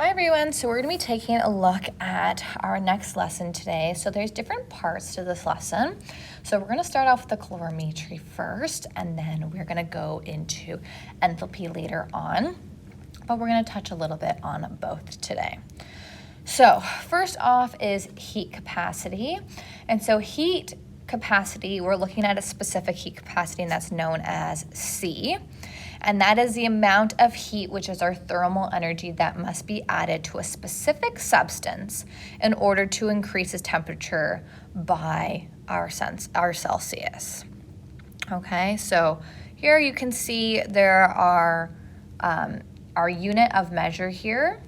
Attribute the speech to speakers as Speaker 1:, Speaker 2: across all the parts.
Speaker 1: Hi everyone, so we're going to be taking a look at our next lesson today. So there's different parts to this lesson. So we're going to start off with the calorimetry first, and then we're going to go into enthalpy later on. But we're going to touch a little bit on both today. So first off is heat capacity. And so heat capacity, we're looking at a specific heat capacity, and that's known as C. And that is the amount of heat, which is our thermal energy, that must be added to a specific substance in order to increase its temperature by our Celsius. Okay, so here you can see there are our unit of measure here.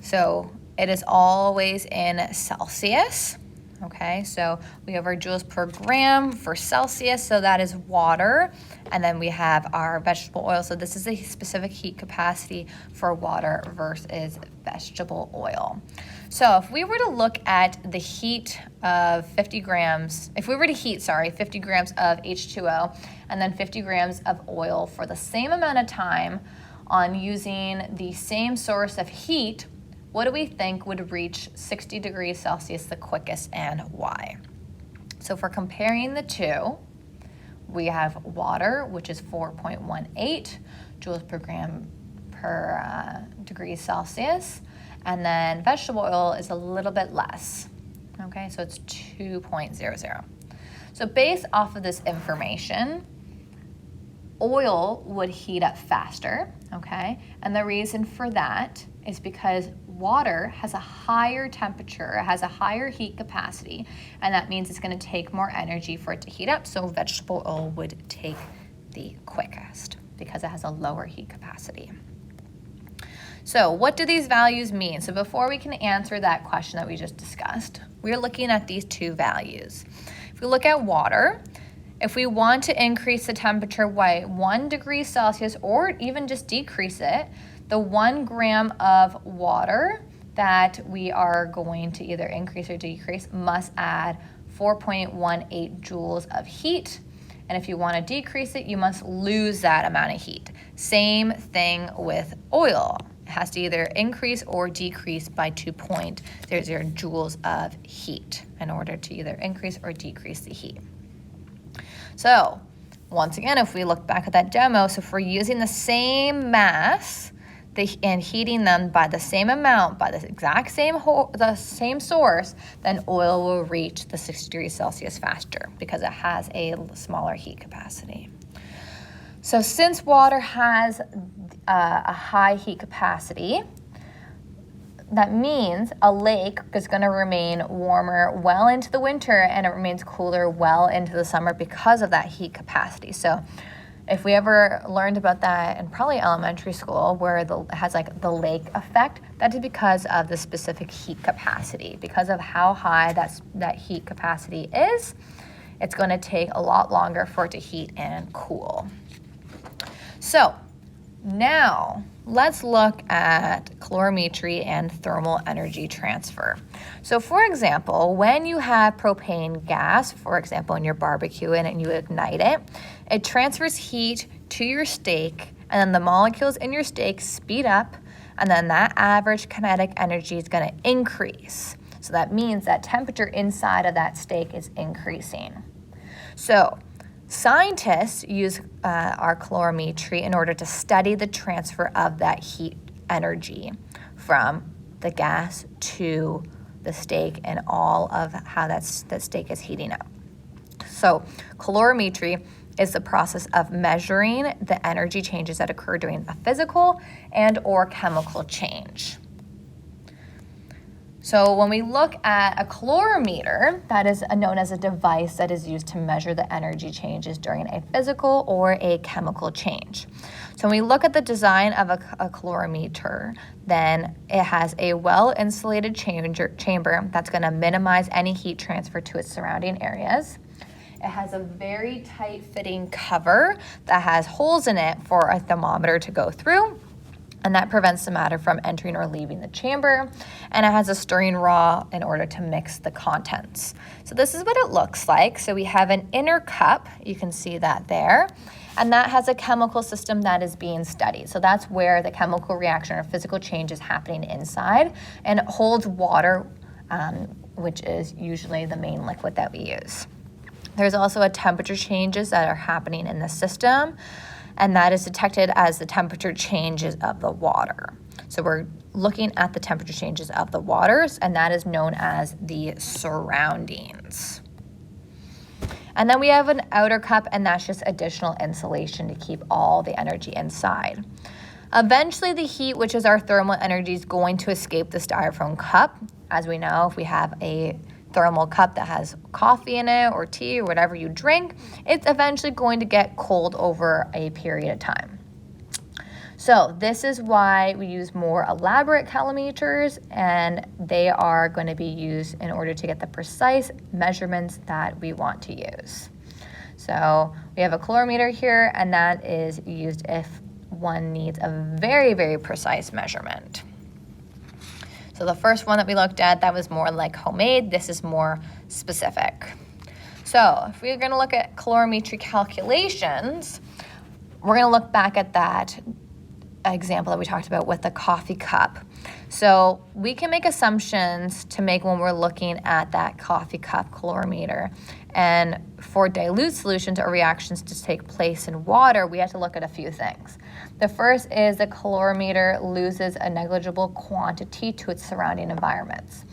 Speaker 1: So it is always in Celsius. Okay, so we have our joules per gram for Celsius, so that is water. And then we have our vegetable oil. So this is a specific heat capacity for water versus vegetable oil. So if we were to look at the heat of 50 grams, if we were to heat, 50 grams of H2O and then 50 grams of oil for the same amount of time on using the same source of heat, what do we think would reach 60 degrees Celsius the quickest and why? So for comparing the two, we have water, which is 4.18 joules per gram per degree Celsius, and then vegetable oil is a little bit less. Okay, so it's 2.00. So based off of this information, oil would heat up faster, okay? And the reason for that is because water has a higher temperature, it has a higher heat capacity, and that means it's going to take more energy for it to heat up, so vegetable oil would take the quickest because it has a lower heat capacity. So what do these values mean? So before we can answer that question that we just discussed, we're looking at these two values. If we look at water, if we want to increase the temperature by 1 degree Celsius or even just decrease it, the 1 gram of water that we are going to either increase or decrease must add 4.18 joules of heat. And if you want to decrease it, you must lose that amount of heat. Same thing with oil. It has to either increase or decrease by 2.00 joules of heat in order to either increase or decrease the heat. So once again, if we look back at that demo, so if we're using the same mass and heating them by the same amount, by the exact same source, then oil will reach the 60 degrees Celsius faster because it has a smaller heat capacity. So since water has a high heat capacity, that means a lake is going to remain warmer well into the winter and it remains cooler well into the summer because of that heat capacity. So if we ever learned about that in probably elementary school where it has like the lake effect, that is because of the specific heat capacity. Because of how high that heat capacity is, it's going to take a lot longer for it to heat and cool. So now let's look at calorimetry and thermal energy transfer. So for example, when you have propane gas, for example, in your barbecue and you ignite it, it transfers heat to your steak, and then the molecules in your steak speed up, and then that average kinetic energy is going to increase. So that means that temperature inside of that steak is increasing. So scientists use our calorimetry in order to study the transfer of that heat energy from the gas to the steak and all of how that steak is heating up. So calorimetry is the process of measuring the energy changes that occur during a physical and or chemical change. So when we look at a calorimeter, that is known as a device that is used to measure the energy changes during a physical or a chemical change. So when we look at the design of a calorimeter, then it has a well-insulated chamber that's going to minimize any heat transfer to its surrounding areas. It has a very tight-fitting cover that has holes in it for a thermometer to go through. and that prevents the matter from entering or leaving the chamber, and it has a stirring rod in order to mix the contents. So this is what it looks like. So we have an inner cup, you can see that there, and that has a chemical system that is being studied. So that's where the chemical reaction or physical change is happening inside, and it holds water, which is usually the main liquid that we use. There's also a temperature changes that are happening in the system, and that is detected as the temperature changes of the water. So we're looking at the temperature changes of the waters, and that is known as the surroundings. And then we have an outer cup, and that's just additional insulation to keep all the energy inside. Eventually the heat, which is our thermal energy, is going to escape the styrofoam cup. As we know, if we have a thermal cup that has coffee in it or tea or whatever you drink, it's eventually going to get cold over a period of time. So this is why we use more elaborate calorimeters, and they are going to be used in order to get the precise measurements that we want to use. So we have a calorimeter here, and that is used if one needs a very, very precise measurement. So the first one that we looked at, that was more like homemade. This is more specific. So if we're going to look at calorimetry calculations, we're going to look back at that example that we talked about with the coffee cup. So we can make assumptions to make when we're looking at that coffee cup calorimeter. And for dilute solutions or reactions to take place in water, we have to look at a few things. The first is the calorimeter loses a negligible quantity to its surrounding environments.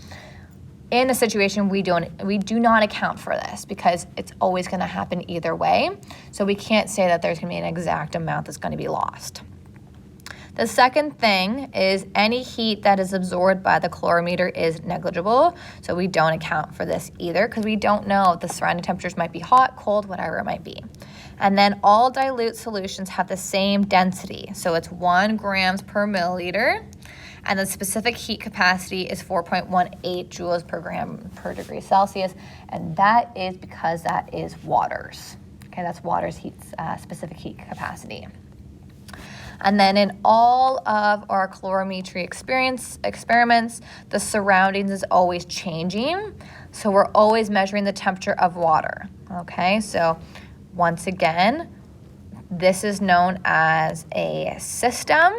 Speaker 1: In a situation, we do not account for this because it's always going to happen either way. So we can't say that there's going to be an exact amount that's going to be lost. The second thing is any heat that is absorbed by the calorimeter is negligible. So we don't account for this either because we don't know if the surrounding temperatures might be hot, cold, whatever it might be. And then all dilute solutions have the same density. So it's 1 grams per milliliter. And the specific heat capacity is 4.18 joules per gram per degree Celsius. And that is because that is water's. Okay, that's water's specific heat capacity. And then in all of our calorimetry experiments, the surroundings is always changing. So we're always measuring the temperature of water. Okay, so once again, this is known as a system.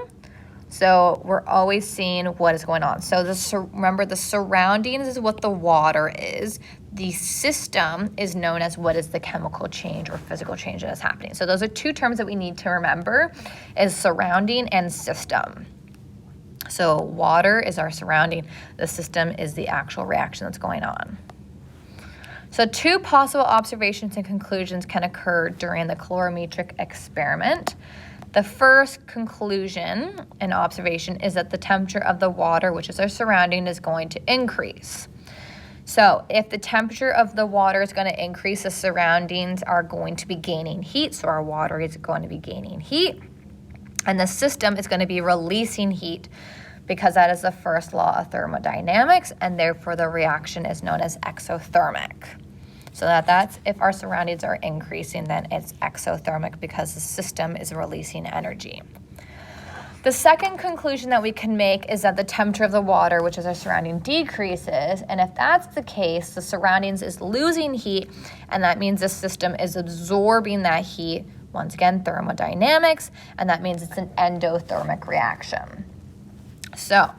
Speaker 1: So we're always seeing what is going on. So remember, the surroundings is what the water is. The system is known as what is the chemical change or physical change that is happening. So those are two terms that we need to remember, is surrounding and system. So water is our surrounding. The system is the actual reaction that's going on. So 2 possible observations and conclusions can occur during the calorimetric experiment. The first conclusion and observation is that the temperature of the water, which is our surrounding, is going to increase. So if the temperature of the water is going to increase, the surroundings are going to be gaining heat. So our water is going to be gaining heat. And the system is going to be releasing heat because that is the first law of thermodynamics. And therefore, the reaction is known as exothermic. So that's if our surroundings are increasing, then it's exothermic because the system is releasing energy. The second conclusion that we can make is that the temperature of the water, which is our surrounding, decreases. And if that's the case, the surroundings is losing heat, and that means the system is absorbing that heat. Once again, thermodynamics, and that means it's an endothermic reaction. So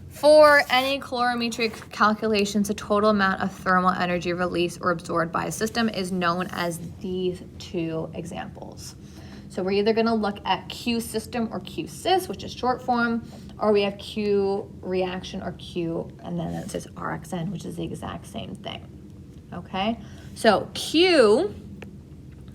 Speaker 1: for any calorimetric calculations, the total amount of thermal energy released or absorbed by a system is known as these 2 examples. So we're either going to look at Q system or Q sys, which is short form, or we have Q reaction or Q, and then it says RXN, which is the exact same thing. Okay, so Q,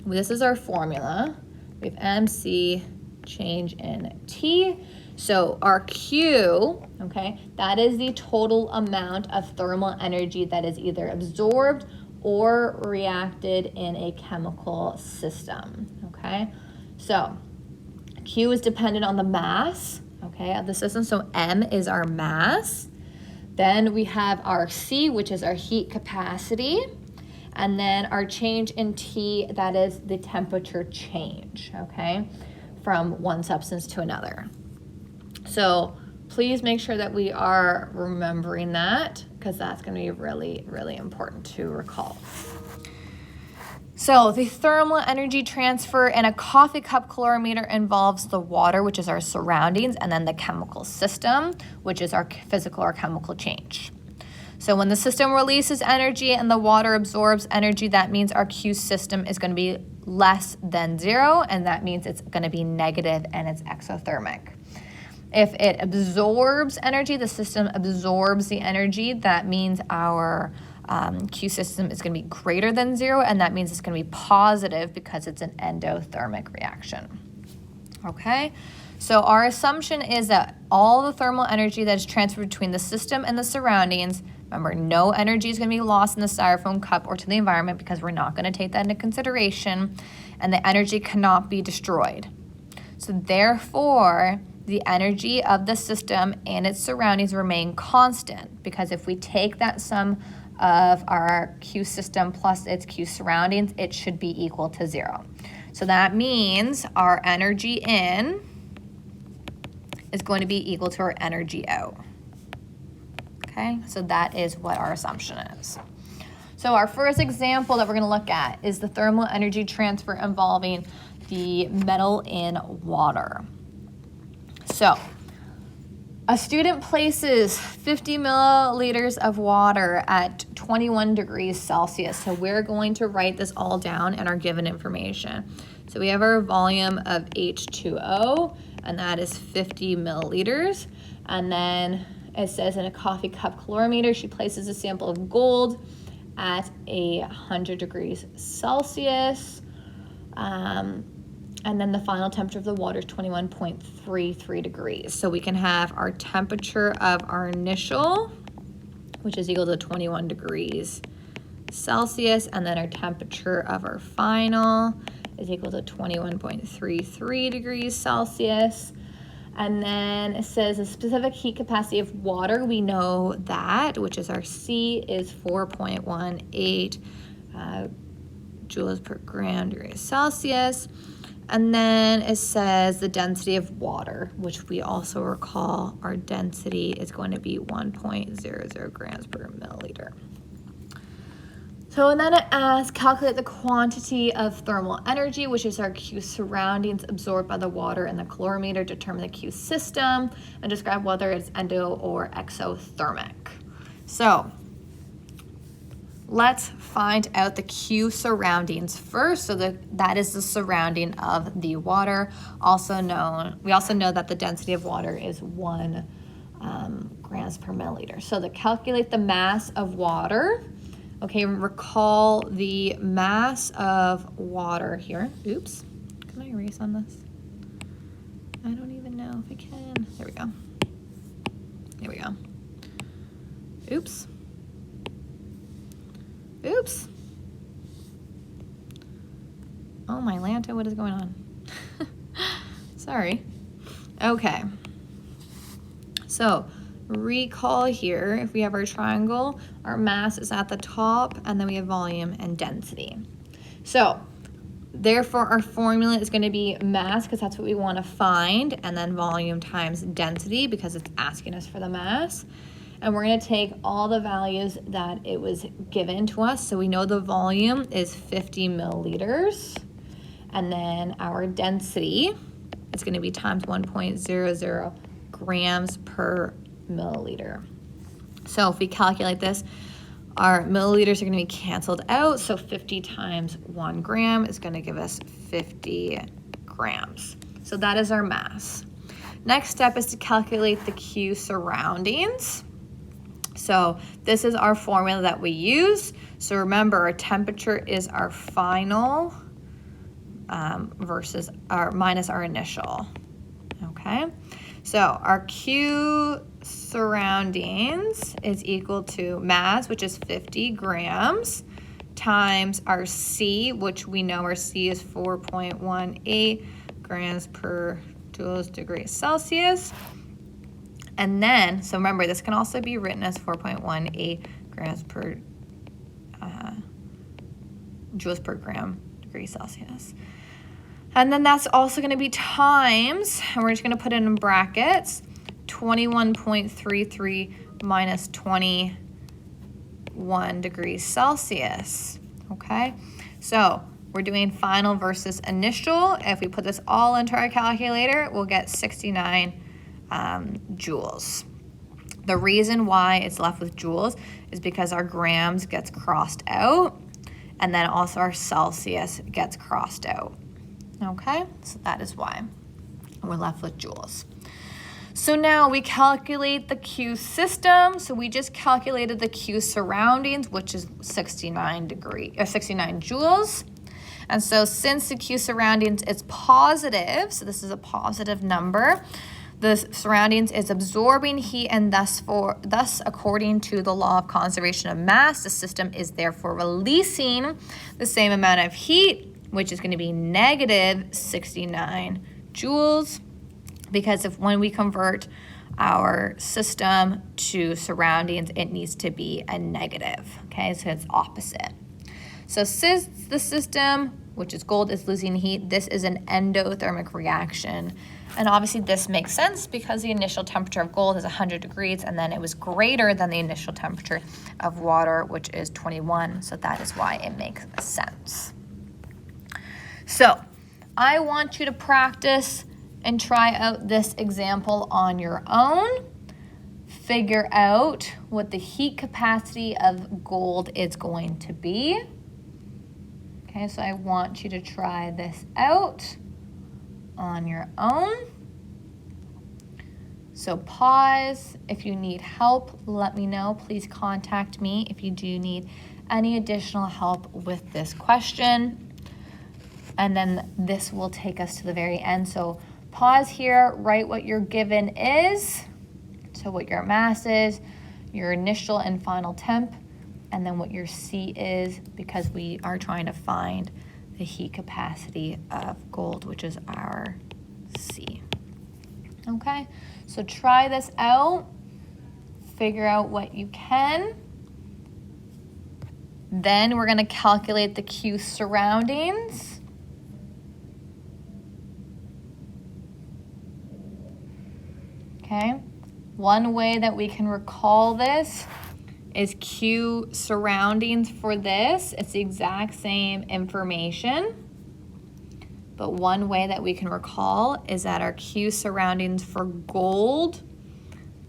Speaker 1: this is our formula. We have MC change in T. So our Q, okay, that is the total amount of thermal energy that is either absorbed or reacted in a chemical system, okay? So Q is dependent on the mass, okay, of the system. So M is our mass. Then we have our C, which is our heat capacity. And then our change in T, that is the temperature change, okay, from one substance to another. So please make sure that we are remembering that, because that's going to be really, really important to recall. So the thermal energy transfer in a coffee cup calorimeter involves the water, which is our surroundings, and then the chemical system, which is our physical or chemical change. So when the system releases energy and the water absorbs energy, that means our Q system is going to be less than 0, and that means it's going to be negative and it's exothermic. If it absorbs energy, the system absorbs the energy, that means our Q system is going to be greater than 0, and that means it's going to be positive because it's an endothermic reaction. Okay, so our assumption is that all the thermal energy that is transferred between the system and the surroundings, remember, no energy is going to be lost in the styrofoam cup or to the environment because we're not going to take that into consideration, and the energy cannot be destroyed. So therefore, the energy of the system and its surroundings remain constant, because if we take that sum of our Q system plus its Q surroundings, it should be equal to 0. So that means our energy in is going to be equal to our energy out. Okay, so that is what our assumption is. So our first example that we're going to look at is the thermal energy transfer involving the metal in water. So a student places 50 milliliters of water at 21 degrees Celsius. So we're going to write this all down in our given information. So we have our volume of H2O, and that is 50 milliliters. And then it says in a coffee cup calorimeter, she places a sample of gold at 100 degrees Celsius. And then the final temperature of the water is 21.33 degrees. So we can have our temperature of our initial, which is equal to 21 degrees Celsius, and then our temperature of our final is equal to 21.33 degrees Celsius. And then it says a specific heat capacity of water, we know that, which is our C, is 4.18 joules per gram degrees Celsius. And then it says the density of water, which we also recall our density is going to be 1.00 grams per milliliter. So and then it asks, calculate the quantity of thermal energy, which is our Q surroundings absorbed by the water in the calorimeter, determine the Q system, and describe whether it's endo or exothermic. So let's find out the Q surroundings first. So that is the surrounding of the water. We also know that the density of water is 1 grams per milliliter. So to calculate the mass of water, okay, recall the mass of water here. Oops, can I erase on this? I don't even know if I can. There we go. There we go. Oops. Oops. Oh my Lanta, what is going on? Sorry. Okay. So recall here, if we have our triangle, our mass is at the top, and then we have volume and density. So therefore our formula is going to be mass, because that's what we want to find, and then volume times density, because it's asking us for the mass. And we're going to take all the values that it was given to us. So we know the volume is 50 milliliters. And then our density is going to be times 1.00 grams per milliliter. So if we calculate this, our milliliters are going to be canceled out. So 50 times 1 gram is going to give us 50 grams. So that is our mass. Next step is to calculate the Q surroundings. So this is our formula that we use. So remember, our temperature is our final versus our minus our initial. Okay, so our Q surroundings is equal to mass, which is 50 grams, times our C, which we know our C is 4.18 grams per joules degrees Celsius. And then, so remember, this can also be written as 4.18 grams per joules per gram degrees Celsius. And then that's also going to be times, and we're just going to put it in brackets, 21.33 minus 21 degrees Celsius, okay? So we're doing final versus initial. If we put this all into our calculator, we'll get 69 joules. The reason why it's left with joules is because our grams gets crossed out, and then also our Celsius gets crossed out, okay? So that is why we're left with joules. So now we calculate the Q system. So we just calculated the Q surroundings, which is 69 joules. And so since the Q surroundings is positive, so this is a positive number, the surroundings is absorbing heat, and thus according to the law of conservation of mass, the system is therefore releasing the same amount of heat, which is going to be negative 69 joules. Because when we convert our system to surroundings, it needs to be a negative, okay? So it's opposite. So since the system, which is gold, is losing heat, this is an endothermic reaction. And obviously this makes sense because the initial temperature of gold is 100 degrees, and then it was greater than the initial temperature of water, which is 21. So that is why it makes sense. So I want you to practice and try out this example on your own. Figure out what the heat capacity of gold is going to be. Okay, so I want you to try this out on your own. So pause. If you need help, let me know. Please contact me if you do need any additional help with this question. And then this will take us to the very end. So pause here, write what your given is, so what your mass is, your initial and final temp, and then what your C is, because we are trying to find the heat capacity of gold, which is our C. Okay, so try this out, figure out what you can. Then we're gonna calculate the Q surroundings. Okay, one way that we can recall this is Q surroundings for this. It's the exact same information, but one way that we can recall is that our Q surroundings for gold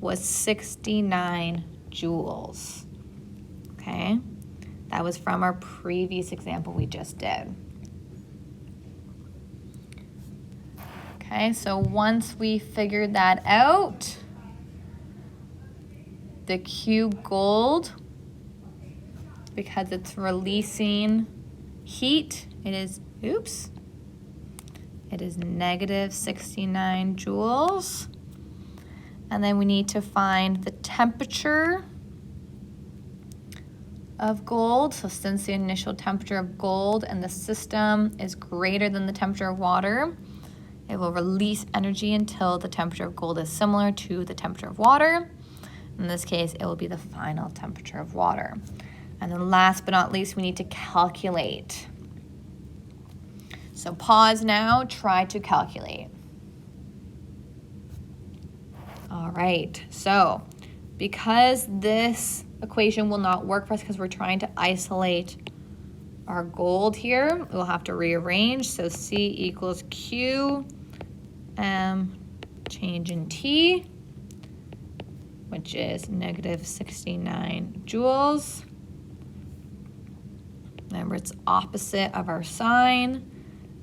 Speaker 1: was 69 joules. Okay, that was from our previous example we just did. Okay, so once we figured that out, the Q gold, because it's releasing heat, it is negative 69 joules. And then we need to find the temperature of gold. So since the initial temperature of gold and the system is greater than the temperature of water, it will release energy until the temperature of gold is similar to the temperature of water. In this case, it will be the final temperature of water. And then last but not least, we need to calculate. So pause now, try to calculate. All right, so because this equation will not work for us because we're trying to isolate our gold here, we'll have to rearrange. So C equals Q, change in T, which is negative 69 joules. Remember, it's opposite of our sign.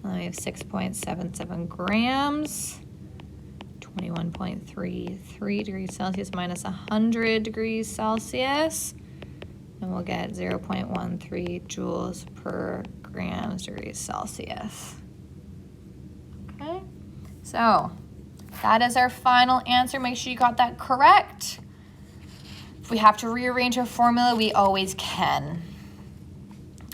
Speaker 1: And we have 6.77 grams, 21.33 degrees Celsius minus 100 degrees Celsius. And we'll get 0.13 joules per grams degrees Celsius. Okay, so that is our final answer. Make sure you got that correct. If we have to rearrange our formula, we always can.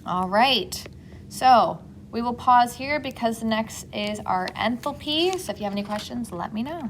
Speaker 1: All right, so we will pause here because the next is our enthalpy. So if you have any questions, let me know.